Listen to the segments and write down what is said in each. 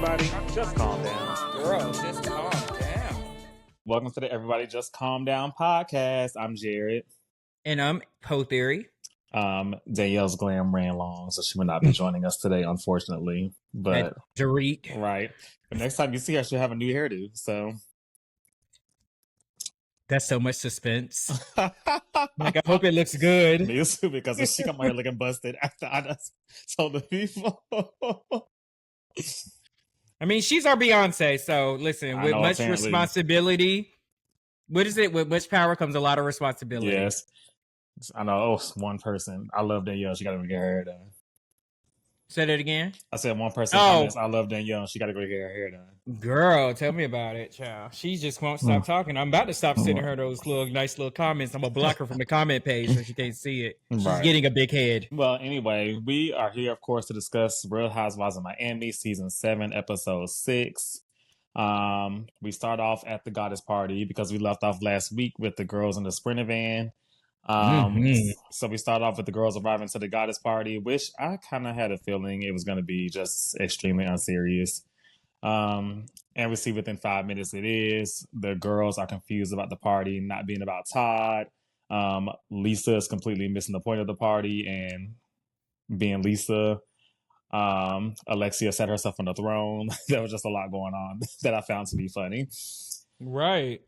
everybody, just calm down. Girl, just calm down. Welcome to the Everybody Just Calm Down podcast. I'm Jared. And I'm Po Theory. Danielle's glam ran long, so she will not be joining us today, unfortunately. But Dorit. Right. But next time you see her, she'll have a new hairdo. So that's so much suspense. Like, I hope it looks good. Me too, because if she come out here looking busted after I just told the people. I mean, she's our Beyonce, so listen, with much responsibility, what is it? With much power comes a lot of responsibility. Yes. I know. Oh, one person. I love Danielle. She got to get her hair done. Say that again? I said one person. I love Danielle. She got to go get her hair done. Girl, tell me about it, child. She just won't stop talking. I'm about to stop sending her those nice little comments. I'm going to block her from the comment page so she can't see it. She's getting a big head. Well, anyway, we are here, of course, to discuss Real Housewives of Miami, Season 7, Episode 6. We start off at the Goddess party because we left off last week with the girls in the Sprinter van. So we start off with the girls arriving to the Goddess party, which I kind of had a feeling it was going to be just extremely unserious. And we see within 5 minutes it is. The girls are confused about the party not being about Todd. Lisa is completely missing the point of the party and being Lisa. Alexia set herself on the throne. There was just a lot going on that I found to be funny. Right.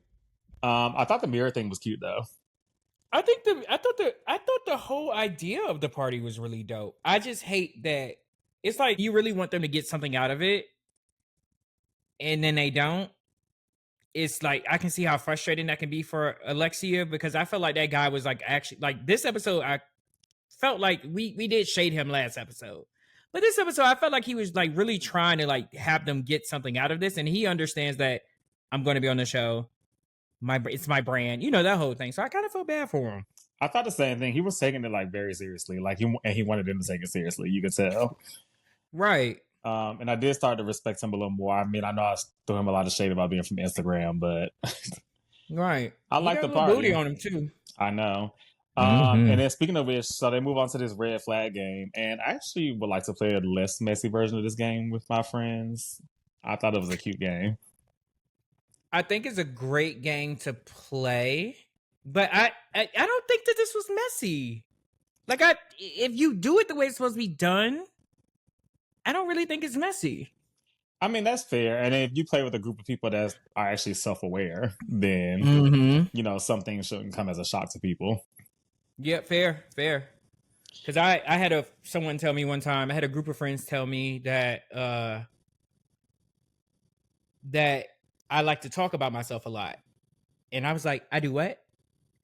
I thought the mirror thing was cute though. I thought the whole idea of the party was really dope. I just hate that it's like you really want them to get something out of it, and then they don't. It's like I can see how frustrating that can be for Alexia, because I felt like that guy was like actually like this episode. I felt like we did shade him last episode, but this episode I felt like he was like really trying to like have them get something out of this, and he understands that I'm going to be on the show. It's my brand, you know, that whole thing. So I kind of felt bad for him. I thought the same thing. He was taking it like very seriously, like he wanted them to take it seriously. You could tell, right? And I did start to respect him a little more. I mean, I know I threw him a lot of shade about being from Instagram, but right, I like the party. Booty on him too. I know. And then speaking of which, so they move on to this red flag game, and I actually would like to play a less messy version of this game with my friends. I thought it was a cute game. I think it's a great game to play, but I don't think that this was messy. Like if you do it the way it's supposed to be done, I don't really think it's messy. I mean, that's fair. And if you play with a group of people that are actually self-aware, then, you know, some things shouldn't come as a shock to people. Yeah, fair. Because I had someone tell me one time, I had a group of friends tell me that I like to talk about myself a lot. And I was like, I do what?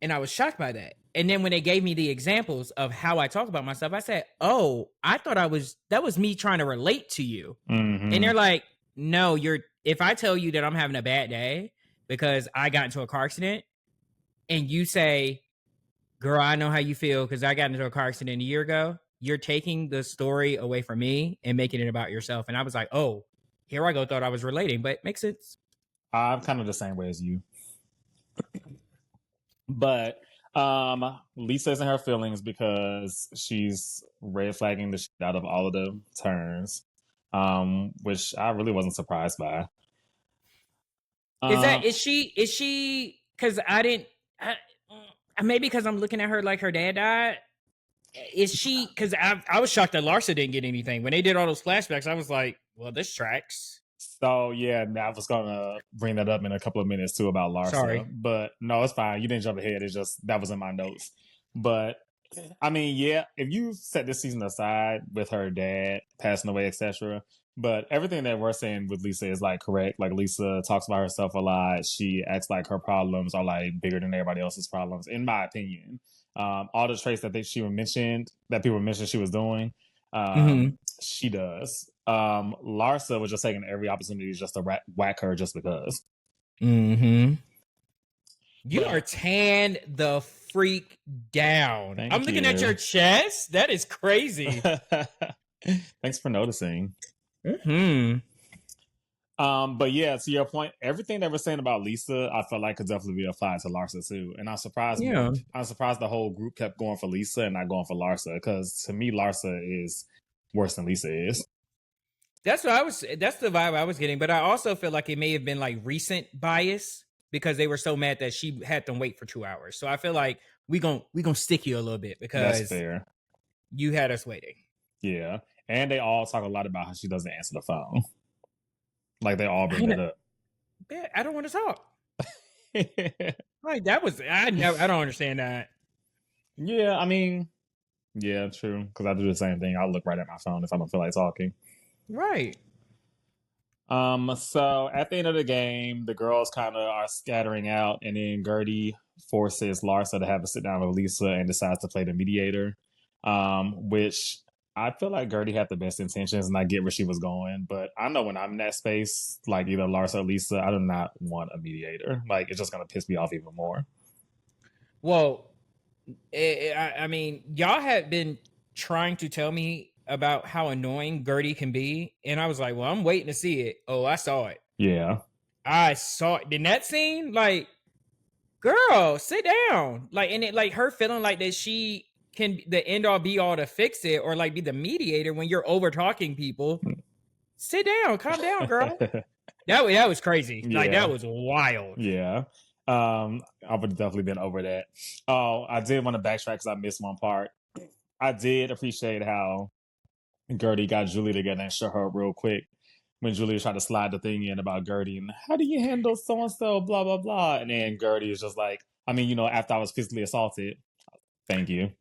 And I was shocked by that. And then when they gave me the examples of how I talk about myself, I said, oh, I thought that was me trying to relate to you. And they're like, no, if I tell you that I'm having a bad day because I got into a car accident, and you say, girl, I know how you feel because I got into a car accident a year ago, you're taking the story away from me and making it about yourself. And I was like, oh, here I go, thought I was relating, but makes sense. I'm kind of the same way as you. But Lisa's in her feelings because she's red flagging the shit out of all of the turns, which I really wasn't surprised by. Is she because maybe because I'm looking at her like her dad died. Is she, because I was shocked that Larsa didn't get anything. When they did all those flashbacks, I was like, well, this tracks. So, yeah, I was going to bring that up in a couple of minutes, too, about Larsa. Sorry. But, no, it's fine. You didn't jump ahead. It's just, that was in my notes. But, I mean, yeah, if you set this season aside with her dad passing away, etc., but everything that we're saying with Lisa is, like, correct. Like, Lisa talks about herself a lot. She acts like her problems are, like, bigger than everybody else's problems, in my opinion. All the traits that people mentioned she was doing, she does. Larsa was just taking every opportunity just to whack her just because. You are tanned the freak down. I'm looking at your chest. That is crazy. Thanks for noticing. But yeah, to your point, everything that we're saying about Lisa, I felt like could definitely be applied to Larsa too. And I'm surprised. Yeah. I'm surprised the whole group kept going for Lisa and not going for Larsa, because to me, Larsa is worse than Lisa is. That's that's the vibe I was getting. But I also feel like it may have been like recent bias because they were so mad that she had them wait for 2 hours. So I feel like we gonna stick you a little bit That's because fair. you had us waiting. Yeah. And they all talk a lot about how she doesn't answer the phone. Like they all bring that up. I don't want to talk. Like that was I don't understand that. Yeah, I mean, yeah, true. Because I do the same thing. I'll look right at my phone if I don't feel like talking. Right. So at the end of the game, the girls kind of are scattering out, and then Guerdy forces Larsa to have a sit down with Lisa and decides to play the mediator. Which I feel like Guerdy had the best intentions, and I get where she was going. But I know when I'm in that space, like either Larsa or Lisa, I do not want a mediator. Like it's just gonna piss me off even more. Well, I mean, y'all had been trying to tell me about how annoying Guerdy can be, and I was like, "Well, I'm waiting to see it." Oh, I saw it. Yeah, I saw it in that scene. Like, girl, sit down. Like, and it like her feeling like that she can the end all be all to fix it or like be the mediator when you're over talking people. Sit down, calm down, girl. That was crazy. yeah, Like that was wild. yeah. I would have definitely been over that. Oh, I did want to backtrack because I missed one part. I did appreciate how Guerdy got Julia together and shut her up real quick when Julia tried to slide the thing in about Guerdy and how do you handle so and so, blah blah blah, and then Guerdy is just like, I mean, after I was physically assaulted, thank you.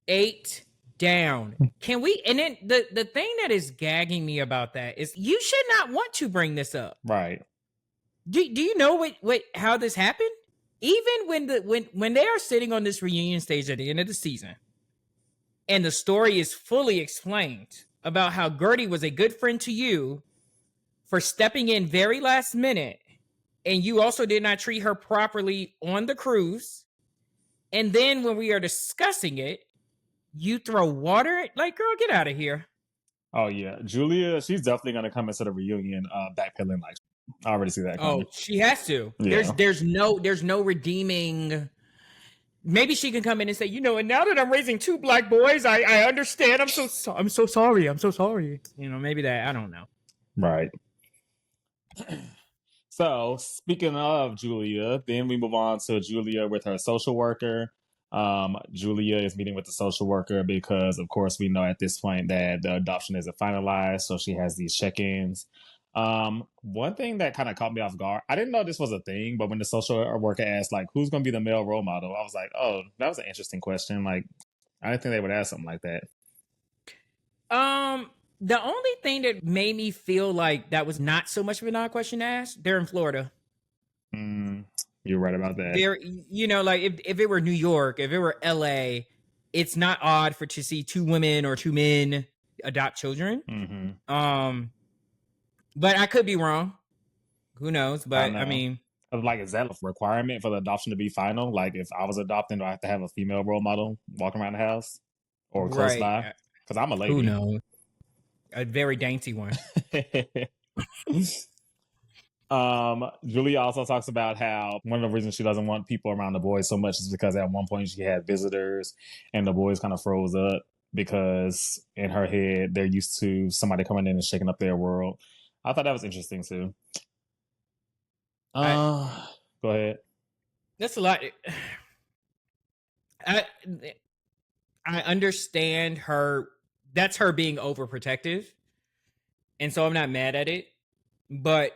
8 down. Can we? And then the thing that is gagging me about that is you should not want to bring this up. Right. Do you know what how this happened? Even when they are sitting on this reunion stage at the end of the season, and the story is fully explained about how Guerdy was a good friend to you for stepping in very last minute, and you also did not treat her properly on the cruise. And then when we are discussing it, you throw water. Like, girl, get out of here. Oh yeah, Julia, she's definitely gonna come into the reunion backpedaling. Like, I already see that coming. Oh, she has to. Yeah. There's no redeeming. Maybe she can come in and say, and now that I'm raising 2 black boys, I understand. I'm so sorry. I'm so sorry. Maybe that. I don't know. Right. So speaking of Julia, then we move on to Julia with her social worker. Julia is meeting with the social worker because, of course, we know at this point that the adoption isn't finalized. So she has these check-ins. One thing that kind of caught me off guard, I didn't know this was a thing, but when the social worker asked, like, who's going to be the male role model, I was like, oh, that was an interesting question. Like, I didn't think they would ask something like that. The only thing that made me feel like that was not so much of an odd question to ask, they're in Florida. You're right about that. They're, like if it were New York, if it were LA, it's not odd to see 2 women or 2 men adopt children. Mm-hmm. But I could be wrong. Who knows? But I mean, like, is that a requirement for the adoption to be final? Like, if I was adopting, do I have to have a female role model walking around the house or close by? Because I'm a lady. Who knows? A very dainty one. Julia also talks about how one of the reasons she doesn't want people around the boys so much is because at one point she had visitors and the boys kind of froze up because in her head they're used to somebody coming in and shaking up their world. I thought that was interesting too. Go ahead. That's a lot. I understand her. That's her being overprotective, and so I'm not mad at it. But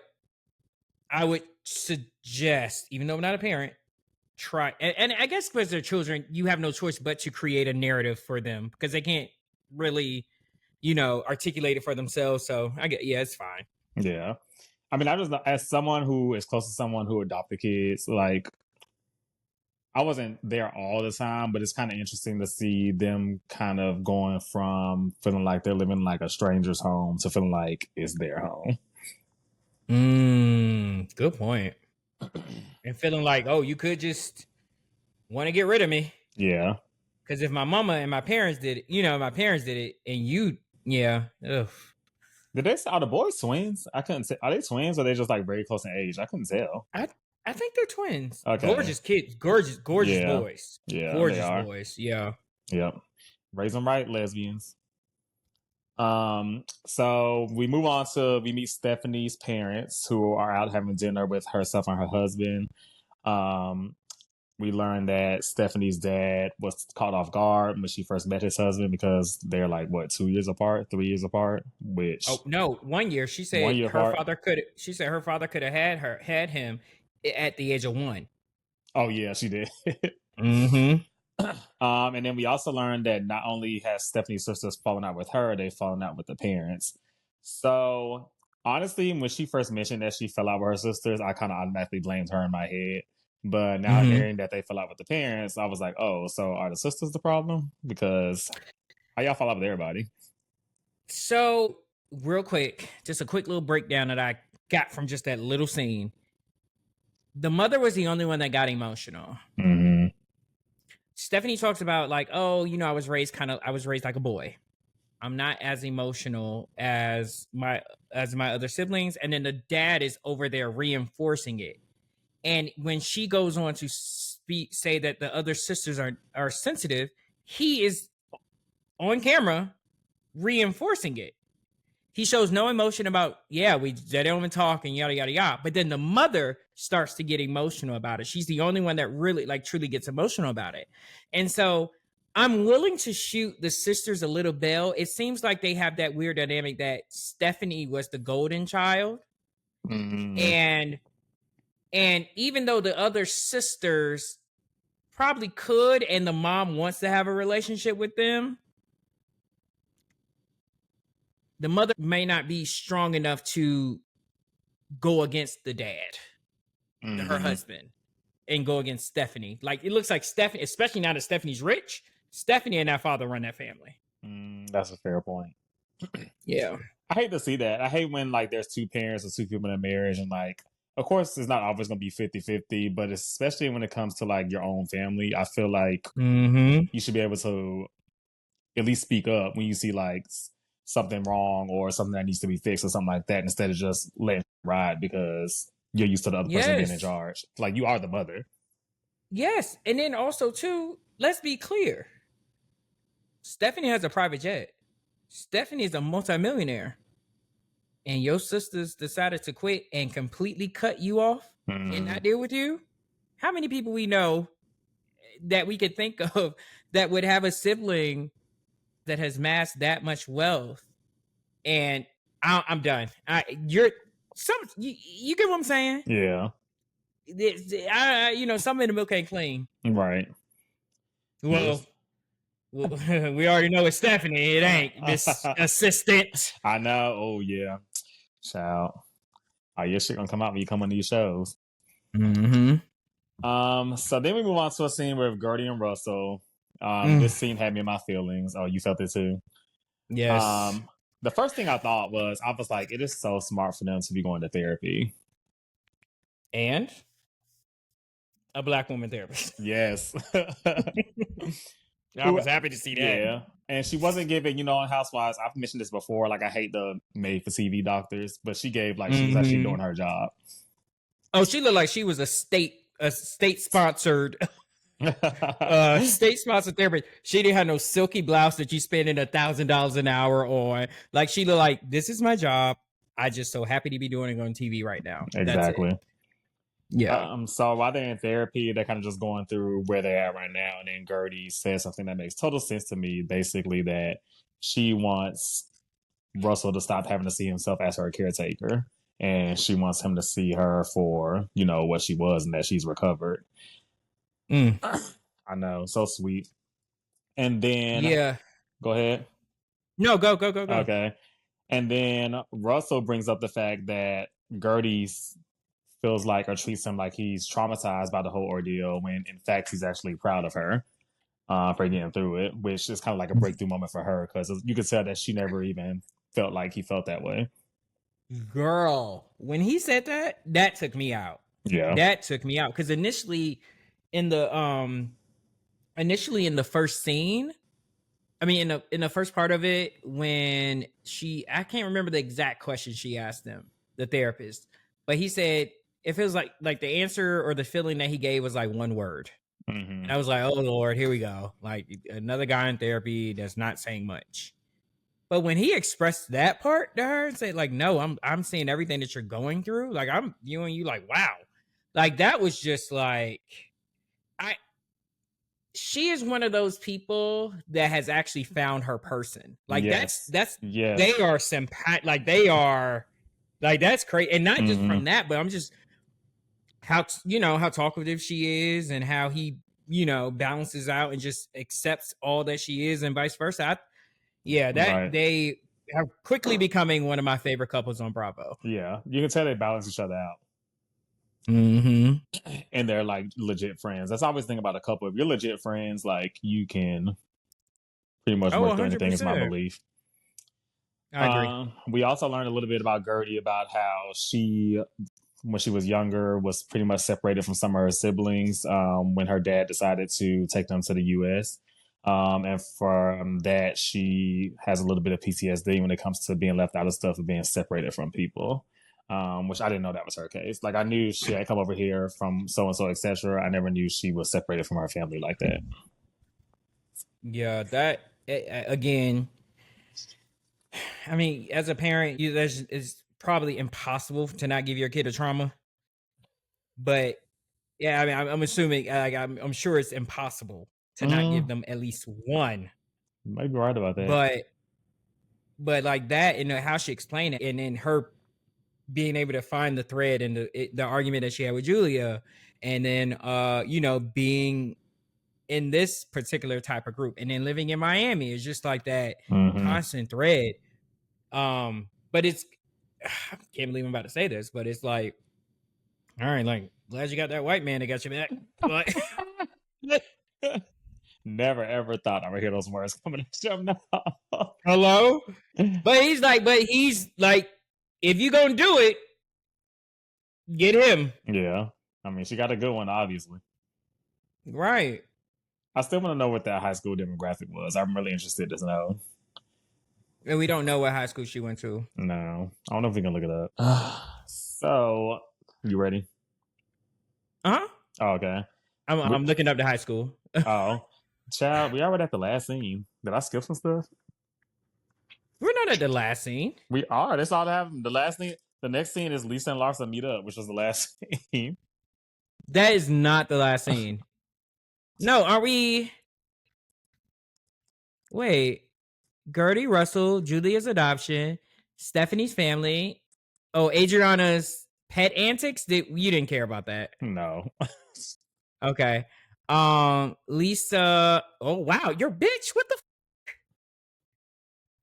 I would suggest, even though I'm not a parent, try. And I guess because they're children, you have no choice but to create a narrative for them because they can't really, articulate it for themselves. So I get, it's fine. Yeah. I mean, I just, as someone who is close to someone who adopted kids, like, I wasn't there all the time, but it's kind of interesting to see them kind of going from feeling like they're living like a stranger's home to feeling like it's their home. Good point. And feeling like, oh, you could just want to get rid of me. Yeah. Because if my mama and my parents did it, and you, ugh. Did they say, are the boys twins? I couldn't say. Are they twins or are they just like very close in age? I couldn't tell. I think they're twins. Okay. Gorgeous kids. Gorgeous boys. Yeah. Gorgeous boys. Yeah. Yep. Raise them right, lesbians. So we move on to we meet Stephanie's parents who are out having dinner with herself and her husband. Um, we learned that Stephanie's dad was caught off guard when she first met his husband because they're like what 2 years apart, 3 years apart, Oh which no, 1 year. She one said year her apart. father could. She said her father could have had him at the age of 1. Oh yeah, she did. Mm-hmm. And then we also learned that not only has Stephanie's sisters fallen out with her, they've fallen out with the parents. So honestly, when she first mentioned that she fell out with her sisters, I kind of automatically blamed her in my head. But now Mm-hmm. hearing that they fell out with the parents, I was like, oh, so are the sisters the problem? Because how y'all fall out with everybody? So real quick, just a quick little breakdown that I got from just that little scene. The mother was the only one that got emotional. Mm-hmm. Stephanie talks about like, oh, I was raised like a boy. I'm not as emotional as my other siblings. And then the dad is over there reinforcing it. And when she goes on to say that the other sisters are sensitive, he is on camera reinforcing it. He shows no emotion about, they don't even talk and yada, yada, yada. But then the mother starts to get emotional about it. She's the only one that really, like, truly gets emotional about it. And so I'm willing to shoot the sisters a little bell. It seems like they have that weird dynamic that Stephanie was the golden child. Mm-hmm. And even though the other sisters probably could, and the mom wants to have a relationship with them, the mother may not be strong enough to go against the dad, her husband, and go against Stephanie. Like, it looks like Stephanie, especially now that Stephanie's rich, Stephanie and that father run that family. That's a fair point. Yeah. I hate to see that. I hate when like there's two parents or two people in a marriage and like of course it's not always going to be 50-50, but especially when it comes to like your own family, I feel like you should be able to at least speak up when you see like something wrong or something that needs to be fixed or something like that instead of just letting it ride because you're used to the other person being in charge. Like you are the mother. Yes. And then also too, let's be clear. Stephanie has a private jet. Stephanie is a multimillionaire. And your sisters decided to quit and completely cut you off and not deal with you. How many people we know that we could think of that would have a sibling that has massed that much wealth? And I'm done. You get what I'm saying? Yeah. Some in the milk ain't clean. Right. Well, we already know it's Stephanie. It ain't this assistant. I know. Oh yeah, child. Oh, your shit gonna come out when you come on these shows. Mm-hmm. So then we move on to a scene with Guerdy and Russell. This scene had me in my feelings. Oh, you felt it too? Yes. The first thing I thought was, I was like, it is so smart for them to be going to therapy. And a Black woman therapist. Yes. I was happy to see that. Yeah. And she wasn't giving, on Housewives, I've mentioned this before, like I hate the made for TV doctors, but she gave like she was actually doing her job. Oh, she looked like she was a state sponsored state sponsored therapist. She didn't have no silky blouse that you spending $1,000 an hour on. Like, she looked like, this is my job. I just so happy to be doing it on TV right now. Exactly. Yeah. So while they're in therapy, they're kind of just going through where they're at right now. And then Guerdy says something that makes total sense to me. Basically, that she wants Russell to stop having to see himself as her caretaker. And she wants him to see her for, what she was and that she's recovered. I know. So sweet. And then... Go ahead. No, go. Okay. And then Russell brings up the fact that Guerdy feels like or treats him like he's traumatized by the whole ordeal when in fact he's actually proud of her for getting through it, which is kind of like a breakthrough moment for her because you could tell that she never even felt like he felt that way. Girl, when he said that took me out. Yeah. That took me out because initially in the first scene, I mean in the first part of it, when I can't remember the exact question she asked him, the therapist, but he said it feels like the answer or the feeling that he gave was like one word. Mm-hmm. And I was like, oh Lord, here we go. Like another guy in therapy that's not saying much. But when he expressed that part to her and said, like, no, I'm seeing everything that you're going through. Like, I'm viewing you like, wow. Like, that was just like, I she is one of those people that has actually found her person. Like, Yes. they are like, they are, like, that's crazy. And not just Mm-hmm. from that, but I'm just how talkative she is and how he balances out and just accepts all that she is and vice versa. That Right. they are quickly becoming one of my favorite couples on Bravo. Yeah. You can tell they balance each other out. Mm-hmm. And they're like legit friends. That's always the thing about a couple. If you're legit friends, like you can pretty much Oh, work through anything, is my 100%. belief. I agree. We also learned a little bit about Guerdy, about how she, when she was younger, was pretty much separated from some of her siblings when her dad decided to take them to the U.S. And from that, she has a little bit of PTSD when it comes to being left out of stuff and being separated from people. Which I didn't know that was her case. Like I knew she had come over here from so and so, etc. I never knew she was separated from her family like that. Yeah, that again. I mean, as a parent, it's probably impossible to not give your kid a trauma. But yeah, I mean, I'm assuming, like, I'm sure it's impossible to not give them at least one. You might be right about that. But like that, and how she explained it, and then her being able to find the thread and the argument that she had with Julia, and then being in this particular type of group, and then living in Miami is just like that Mm-hmm. constant thread. But it's I can't believe I'm about to say this, but it's like, all right, like, glad you got that white man that got you back. Like, Never ever thought I would hear those words coming out your mouth. hello. But he's like, if you gonna do it, get him. Yeah. I mean, she got a good one, obviously. Right. I still want to know what that high school demographic was. I'm really interested to know. And we don't know what high school she went to. No. I don't know if we can look it up. So, you ready? Uh-huh. Oh, okay. I'm looking up the high school. Oh, child, we already at the last scene. Did I skip some stuff? We're not at the last scene. We are. That's all that happened. The last scene. The next scene is Lisa and Larsa meet up, which was the last scene. That is not the last scene. No, are we? Wait. Guerdy, Russell, Julia's adoption, Stephanie's family. Oh, Adriana's pet antics. You didn't care about that. No. Okay. Lisa. Oh wow, you're bitch. What the?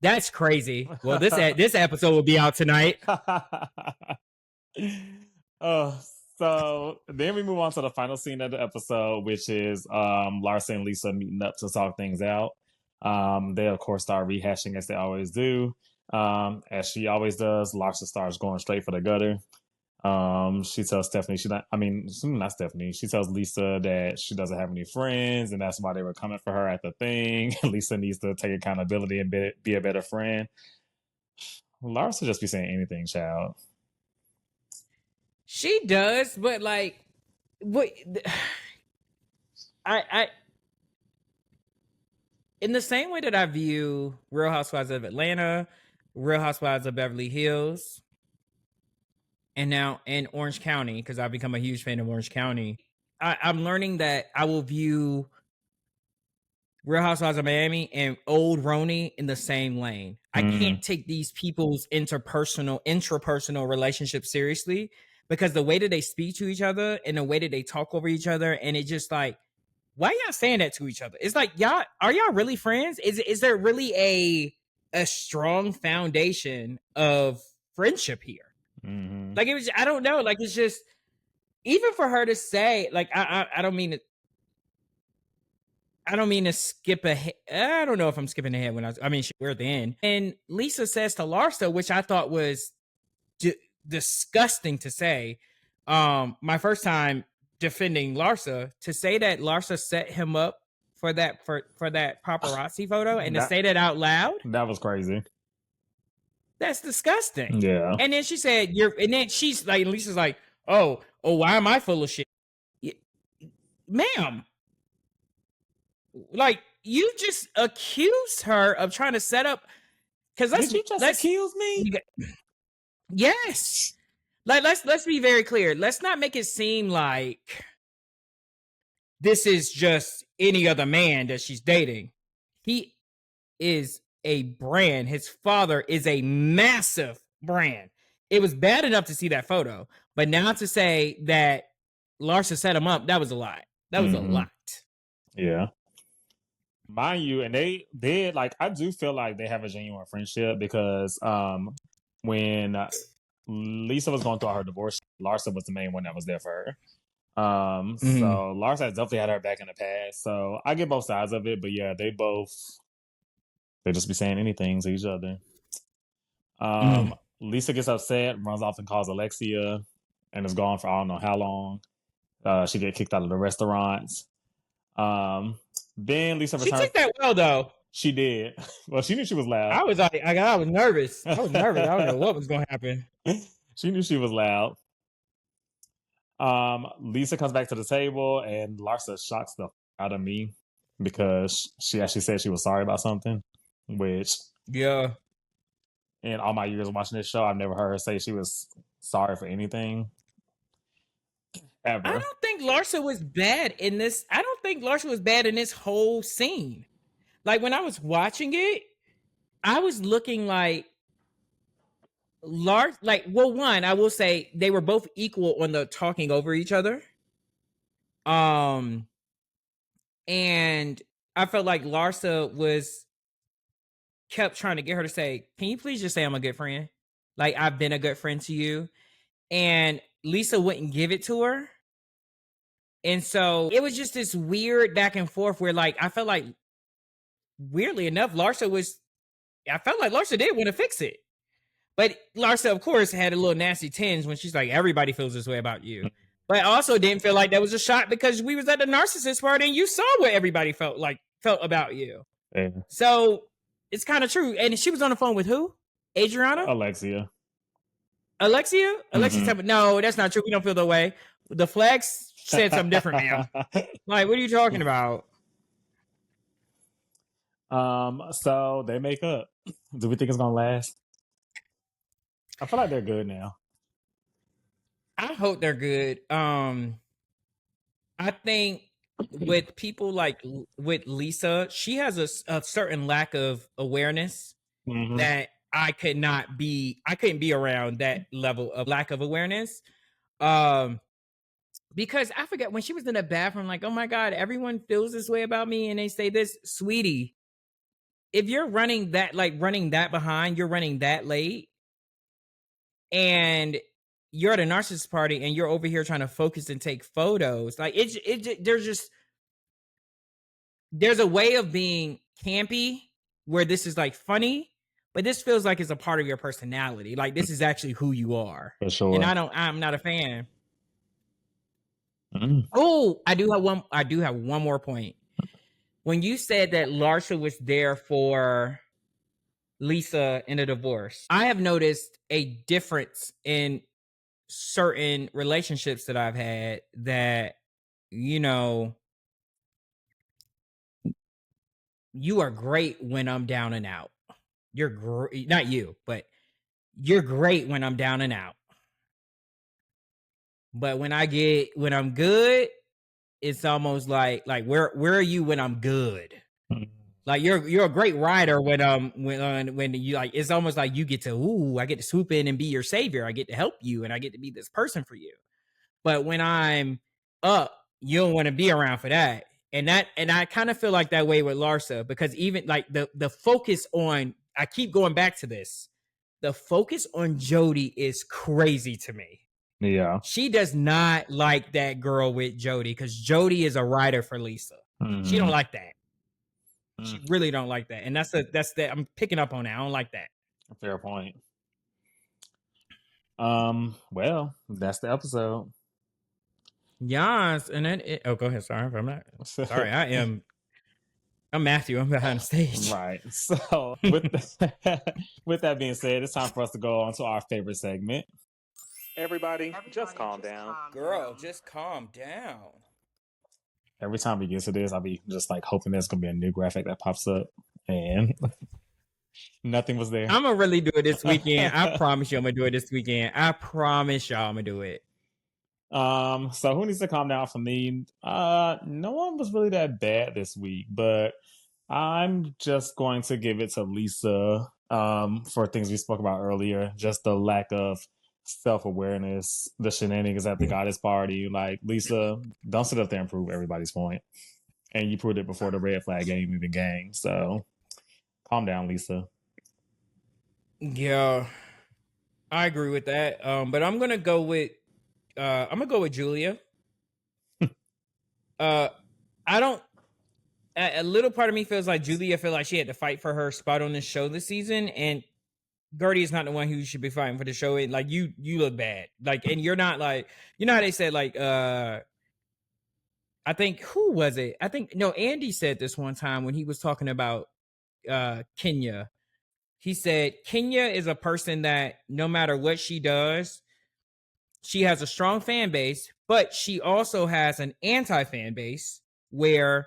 That's crazy. Well, this episode will be out tonight. So then we move on to the final scene of the episode, which is Larsa and Lisa meeting up to talk things out. They of course start rehashing as they always do. As she always does, Larsa starts going straight for the gutter. She tells Stephanie not Stephanie. She tells Lisa that she doesn't have any friends, and that's why they were coming for her at the thing. Lisa needs to take accountability and be a better friend. Larsa just be saying anything, child. She does, but like, what? I in the same way that I view Real Housewives of Atlanta, Real Housewives of Beverly Hills, and now in Orange County, because I've become a huge fan of Orange County, I'm learning that I will view Real Housewives of Miami and Old Roni in the same lane. I can't take these people's intrapersonal relationships seriously, because the way that they speak to each other and the way that they talk over each other, and it just like, why y'all saying that to each other? It's like, are y'all really friends? Is there really a strong foundation of friendship here? Mm-hmm. Like, it was, I don't know. Like, it's just, even for her to say, like, I don't mean to skip ahead. I don't know if I'm skipping ahead we're at the end. And Lisa says to Larsa, which I thought was disgusting to say. My first time defending Larsa, to say that Larsa set him up for that paparazzi photo, and to say that out loud. That was crazy. That's disgusting. Yeah. And then she said, and then she's like, Lisa's like, oh, why am I full of shit? Ma'am. Like, you just accused her of trying to set up Because Did you just accuse me? Yes. Let's be very clear. Let's not make it seem like this is just any other man that she's dating. He is a brand. His father is a massive brand. It was bad enough to see that photo, but now to say that Larsa set him up, that was a lot. That was a lot. Yeah. Mind you, and they did, like, I do feel like they have a genuine friendship because when Lisa was going through her divorce, Larsa was the main one that was there for her. So Larsa has definitely had her back in the past. So I get both sides of it, but yeah, they just be saying anything to each other. Lisa gets upset, runs off and calls Alexia, and is gone for I don't know how long. She get kicked out of the restaurants. Then Lisa returns. She took that well though. She did. Well, she knew she was loud. I was nervous. I don't know what was going to happen. She knew she was loud. Lisa comes back to the table, and Larsa shocks the out of me because she actually said she was sorry about something, which in all my years watching this show, I've never heard her say she was sorry for anything ever. I don't think Larsa was bad in this. I don't think Larsa was bad in this whole scene. Like when I was watching it, I was looking like Larsa. Like, well, one, I will say they were both equal on the talking over each other. And I felt like Larsa kept trying to get her to say, "Can you please just say I'm a good friend? Like I've been a good friend to you." And Lisa wouldn't give it to her. And so it was just this weird back and forth where like I felt like weirdly enough, I felt like Larsa did want to fix it. But Larsa, of course, had a little nasty tinge when she's like, everybody feels this way about you. But I also didn't feel like that was a shot because we was at the narcissist party and you saw what everybody felt about you. Yeah. So it's kind of true. And she was on the phone with who? Adriana? Alexia? Alexia said, no, that's not true. We don't feel that way. The flags said something different, ma'am. Like, what are you talking about? So they make up. Do we think it's gonna last? I feel like they're good now. I hope they're good. I think with people like with Lisa, she has a certain lack of awareness that I couldn't be around that level of lack of awareness. Because I forget when she was in the bathroom, like, oh my God, everyone feels this way about me. And they say this, sweetie, if you're running that behind, you're running that late and you're at a narcissist party and you're over here trying to focus and take photos. Like there's a way of being campy where this is like funny, but this feels like it's a part of your personality. Like this is actually who you are. For sure. And I'm not a fan. Oh, I do have one more point. When you said that Larsa was there for Lisa in a divorce, I have noticed a difference in certain relationships that I've had that, you know, you are great when I'm down and out. You're great, not you, but you're great when I'm down and out. But when I'm good, it's almost like where are you when I'm good? Like you're a great rider when you like, it's almost like you get to, I get to swoop in and be your savior. I get to help you and I get to be this person for you. But when I'm up, you don't want to be around for that. And I kind of feel like that way with Larsa because even like the focus on, I keep going back to this. The focus on Jody is crazy to me. Yeah. She does not like that girl with Jody because Jody is a rider for Lisa. She don't like that. She really don't like that. And that's that I'm picking up on that. I don't like that. Fair point. Well, that's the episode. Yes, and then go ahead. Sorry, I'm not. Sorry, I'm Matthew. I'm behind the stage. Right. So with that being said, it's time for us to go on to our favorite segment. Everybody just calm down. Girl, just calm down. Every time we get to this, I'll be just like hoping there's gonna be a new graphic that pops up. And Nothing was there. I'm gonna really do it this weekend. I promise you, I'm gonna do it this weekend. I promise y'all, I'm gonna do it. So who needs to calm down for me? No one was really that bad this week, but I'm just going to give it to Lisa. For things we spoke about earlier, just the lack of self-awareness, the shenanigans at the goddess party. Like, Lisa, don't sit up there and prove everybody's point. And you proved it before the red flag game even gang. So calm down, Lisa. Yeah, I agree with that. But I'm gonna go with Julia. I don't. A little part of me feels like Julia felt like she had to fight for her spot on this show this season, and Guerdy is not the one who should be fighting for the show. Like you look bad. Like, and you're not like, you know how they said like I think, who was it? I think, no, Andy said this one time when he was talking about Kenya. He said Kenya is a person that no matter what she does, she has a strong fan base, but she also has an anti-fan base where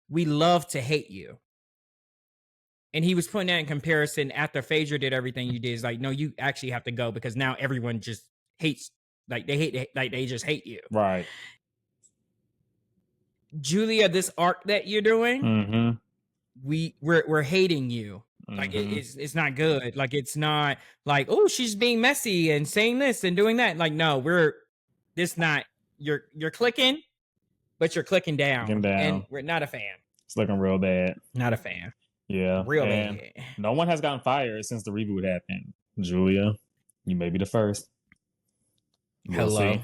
we love to hate you. And he was putting that in comparison after Phaedra did everything you did. It's like, no, you actually have to go because now everyone just hates, like they just hate you. Right. Julia, this arc that you're doing, mm-hmm. we're hating you. Like it's not good. Like it's not like, oh, she's being messy and saying this and doing that. Like, no, you're clicking, but you're clicking down. And we're not a fan. It's looking real bad. Not a fan. Yeah. Real bad. No one has gotten fired since the reboot happened. Julia, you may be the first. We'll see.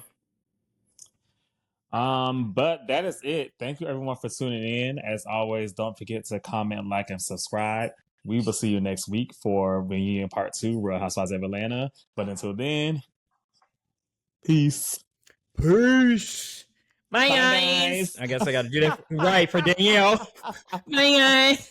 But that is it. Thank you everyone for tuning in. As always, don't forget to comment, like, and subscribe. We will see you next week for Reunion Part 2, Real Housewives of Atlanta. But until then, peace. Peace. Bye, guys. I guess I got to do that right for Danielle. Bye, guys.